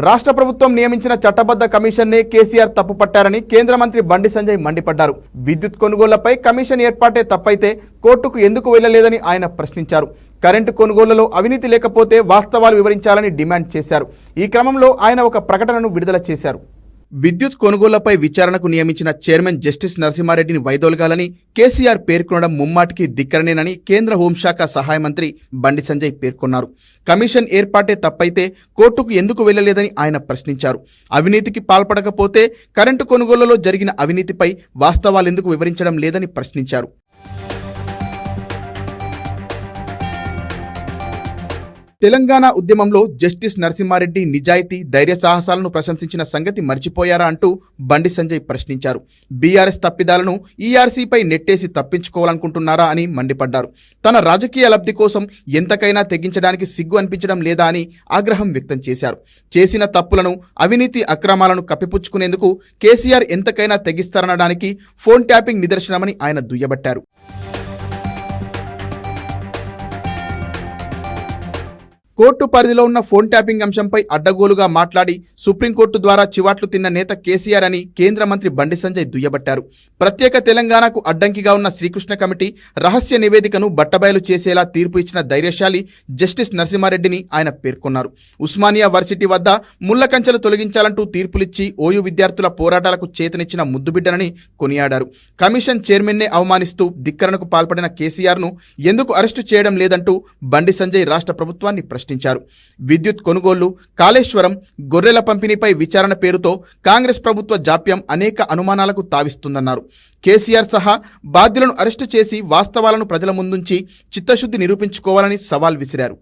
రాష్ట్ర ప్రభుత్వం నియమించిన చట్టబద్ధ కమిషన్నే కేసీఆర్ తప్పుపట్టారని కేంద్ర మంత్రి బండి సంజయ్ మండిపడ్డారు. విద్యుత్ కొనుగోళ్లపై కమిషన్ ఏర్పాటే తప్పైతే కోర్టుకు ఎందుకు వెళ్లలేదని ఆయన ప్రశ్నించారు. కరెంటు కొనుగోళ్లలో అవినీతి లేకపోతే వాస్తవాలు వివరించాలని డిమాండ్ చేశారు. ఈ క్రమంలో ఆయన ఒక ప్రకటనను విడుదల చేశారు. విద్యుత్ కొనుగోళ్లపై విచారణకు నియమించిన చైర్మన్ జస్టిస్ నరసింహారెడ్డిని వైదొలగాలని కేసీఆర్ పేర్కొనడం ముమ్మాటికి ధిక్కరణేనని కేంద్ర హోంశాఖ సహాయ మంత్రి బండి సంజయ్ పేర్కొన్నారు. కమిషన్ ఏర్పాటే తప్పైతే కోర్టుకు ఎందుకు వెళ్లలేదని ఆయన ప్రశ్నించారు. అవినీతికి పాల్పడకపోతే కరెంటు కొనుగోళ్లలో జరిగిన అవినీతిపై వాస్తవాలెందుకు వివరించడం లేదని ప్రశ్నించారు. తెలంగాణ ఉద్యమంలో జస్టిస్ నరసింహారెడ్డి నిజాయితీ, ధైర్య సాహసాలను ప్రశంసించిన సంగతి మర్చిపోయారా అంటూ బండి సంజయ్ ప్రశ్నించారు. బీఆర్ఎస్ తప్పిదాలను ఈఆర్సీపై నెట్టేసి తప్పించుకోవాలనుకుంటున్నారా అని మండిపడ్డారు. తన రాజకీయ లబ్ధి కోసం ఎంతకైనా తెగించడానికి సిగ్గు అనిపించడం లేదా అని ఆగ్రహం వ్యక్తం చేశారు. చేసిన తప్పులను, అవినీతి అక్రమాలను కప్పిపుచ్చుకునేందుకు కేసీఆర్ ఎంతకైనా తెగిస్తారనడానికి ఫోన్ ట్యాపింగ్ నిదర్శనమని ఆయన దుయ్యబట్టారు. కోర్టు పరిధిలో ఉన్న ఫోన్ ట్యాపింగ్ అంశంపై అడ్డగోలుగా మాట్లాడి సుప్రీంకోర్టు ద్వారా చివాట్లు తిన్న నేత కేసీఆర్ అని కేంద్ర మంత్రి బండి సంజయ్ దుయ్యబట్టారు. ప్రత్యేక తెలంగాణకు అడ్డంకిగా ఉన్న శ్రీకృష్ణ కమిటీ రహస్య నివేదికను బట్టబయలు చేసేలా తీర్పు ఇచ్చిన ధైర్యశాలి జస్టిస్ నరసింహారెడ్డిని ఆయన పేర్కొన్నారు. ఉస్మానియా వర్సిటీ వద్ద ముళ్ల కంచెలు తొలగించాలంటూ తీర్పులిచ్చి ఓయూ విద్యార్థుల పోరాటాలకు చేతనిచ్చిన ముద్దుబిడ్డనని కొనియాడారు. కమిషన్ చైర్మన్నే అవమానిస్తూ ధిక్కరణకు పాల్పడిన కేసీఆర్ను ఎందుకు అరెస్టు చేయడం లేదంటూ బండి సంజయ్ రాష్ట్ర ప్రభుత్వాన్ని ప్రశ్నించారు. విద్యుత్ కొనుగోళ్లు, కాళేశ్వరం, గొర్రెల పంపిణీపై విచారణ పేరుతో కాంగ్రెస్ ప్రభుత్వ జాప్యం అనేక అనుమానాలకు తావిస్తుందన్నారు. కేసీఆర్ సహా బాధ్యులను అరెస్టు చేసి వాస్తవాలను ప్రజల ముందుంచి చిత్తశుద్ధి నిరూపించుకోవాలని సవాల్ విసిరారు.